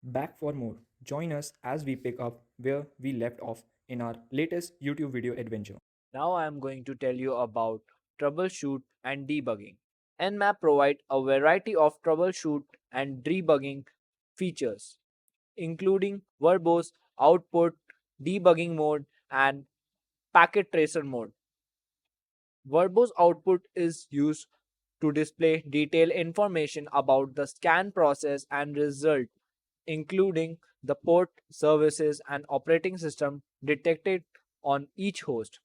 Back for more. Join us as we pick up where we left off in our latest YouTube video adventure. Now I am going to tell you about troubleshoot and debugging. Nmap provide a variety of troubleshoot and debugging features, including verbose output, debugging mode, and packet tracer mode. Verbose output is used to display detailed information about the scan process and result, including the port, services, and operating system detected on each host.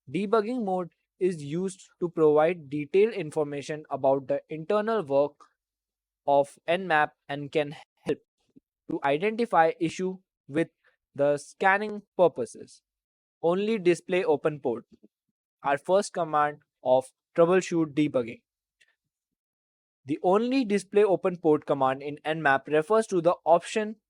Debugging mode is used to provide detailed information about the internal work of Nmap and can help to identify issue with the scanning purposes. Only display open port. Our first command of troubleshoot debugging. The only display open port command in Nmap refers to the option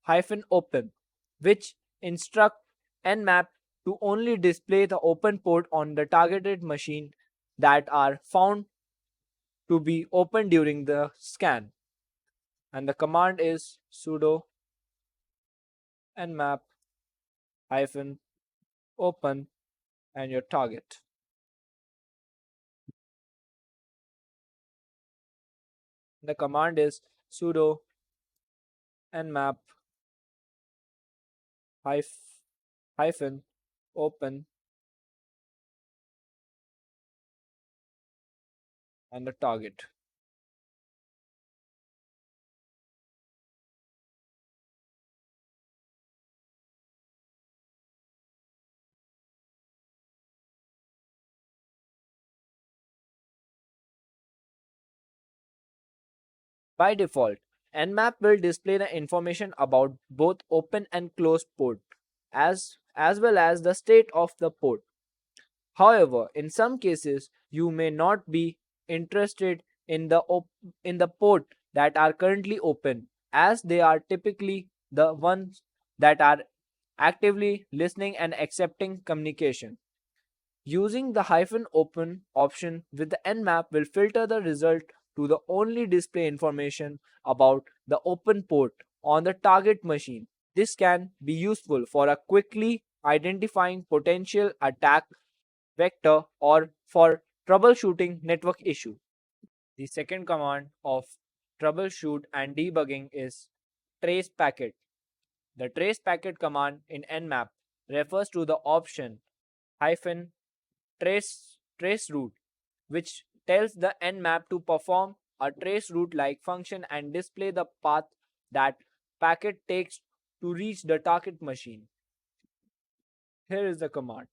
"-open", which instruct Nmap to only display the open port on the targeted machine that are found to be open during the scan. And the command is sudo nmap-open and your target. The command is sudo nmap-open and the target. By default, Nmap will display the information about both open and closed port as well as the state of the port. However, in some cases, you may not be interested in in the port that are currently open, as they are typically the ones that are actively listening and accepting communication. Using the "-open" option with the Nmap will filter the result to the only display information about the open port on the target machine. This can be useful for a quickly identifying potential attack vector or for troubleshooting network issue. The second command of troubleshoot and debugging is trace packet. The trace packet command in Nmap refers to the option hyphen trace route, which tells the Nmap to perform a trace route like function and display the path that packet takes to reach the target machine. Here is the command.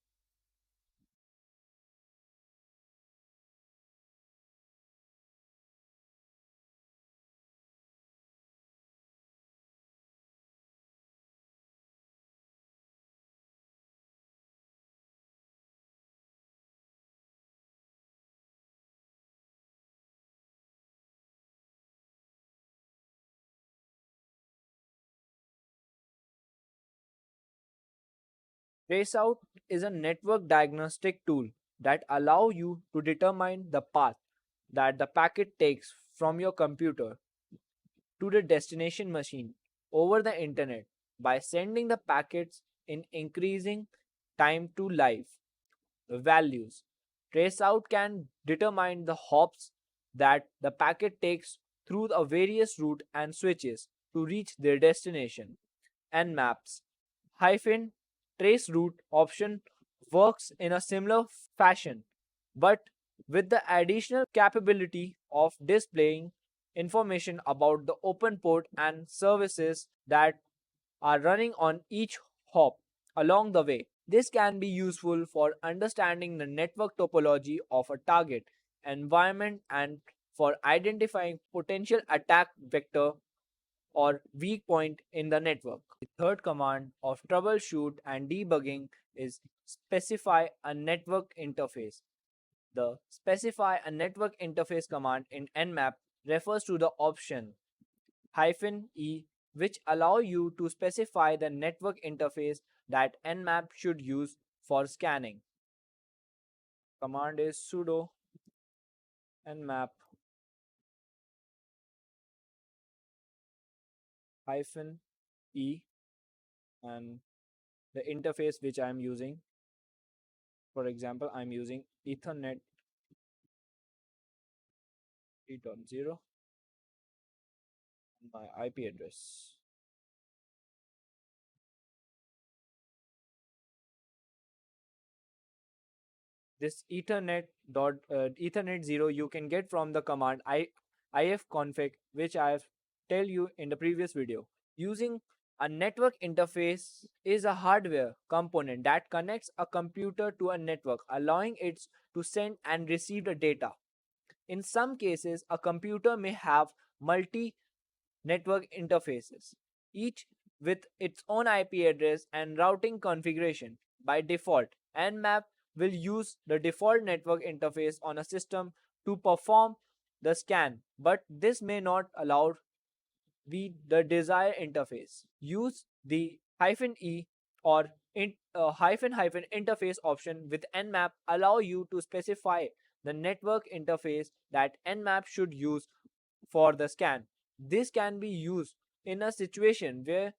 Traceout is a network diagnostic tool that allows you to determine the path that the packet takes from your computer to the destination machine over the internet by sending the packets in increasing time to life values. Traceout can determine the hops that the packet takes through the various route and switches to reach their destination. And maps hyphen trace route option works in a similar fashion, but with the additional capability of displaying information about the open port and services that are running on each hop along the way. This can be useful for understanding the network topology of a target environment and for identifying potential attack vector or weak point in the network. The third command of troubleshoot and debugging is specify a network interface. The specify a network interface command in Nmap refers to the option -e, which allow you to specify the network interface that Nmap should use for scanning. Command is sudo nmap E and the interface which I am using. For example, I'm using Ethernet 3.0 and my IP address. This Ethernet 0 you can get from the command ifconfig, which I have tell you in the previous video. Using a network interface is a hardware component that connects a computer to a network, allowing it to send and receive the data. In some cases, a computer may have multi network interfaces, each with its own IP address and routing configuration. By default, Nmap will use the default network interface on a system to perform the scan, but this may not allow the desired interface. Use the -e or hyphen interface option with Nmap allow you to specify the network interface that Nmap should use for the scan. This can be used in a situation where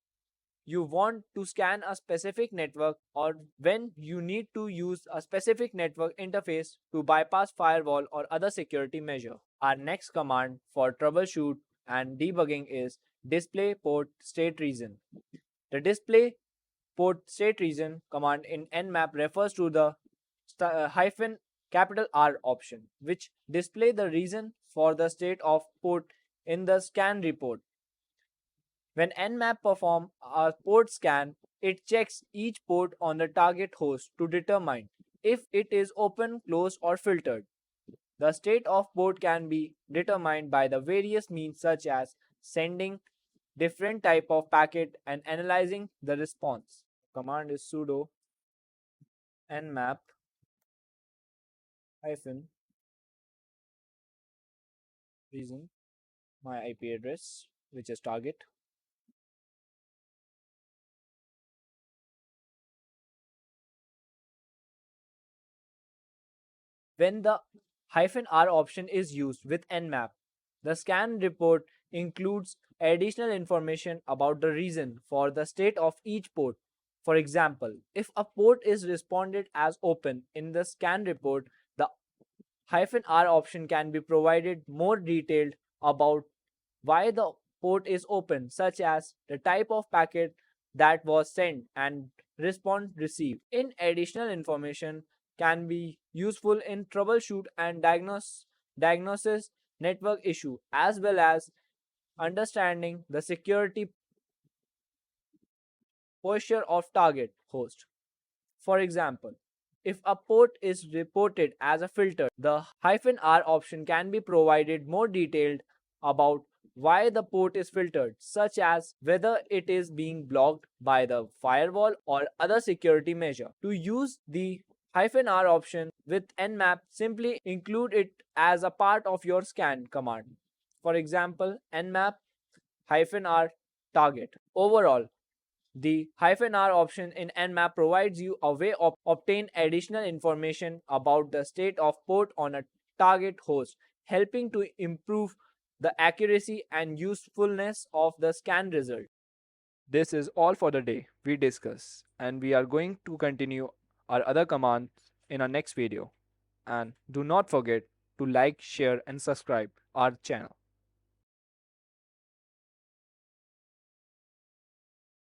you want to scan a specific network or when you need to use a specific network interface to bypass firewall or other security measure. Our next command for troubleshoot and debugging is display port state region. The display port state region command in Nmap refers to the hyphen capital R option, which display the reason for the state of port in the scan report. When Nmap performs a port scan, it checks each port on the target host to determine if it is open, closed, or filtered. The state of port can be determined by the various means such as sending different type of packet and analyzing the response. Command is sudo nmap hyphen reason my IP address, which is target. When the -R option is used with Nmap, the scan report includes additional information about the reason for the state of each port. For example, if a port is responded as open in the scan report, the -R option can be provided more detailed about why the port is open, such as the type of packet that was sent and response received. In additional information can be useful in troubleshoot and diagnosis network issue as well as understanding the security posture of target host. For example, if a port is reported as a filter, the -R option can be provided more detailed about why the port is filtered, such as whether it is being blocked by the firewall or other security measure. To use the -R option with Nmap, simply include it as a part of your scan command. For example, Nmap -R target. Overall, the -R option in Nmap provides you a way of obtain additional information about the state of port on a target host, helping to improve the accuracy and usefulness of the scan result. This is all for the day we discuss, and we are going to continue our other commands in our next video. And do not forget to like, share, and subscribe our channel.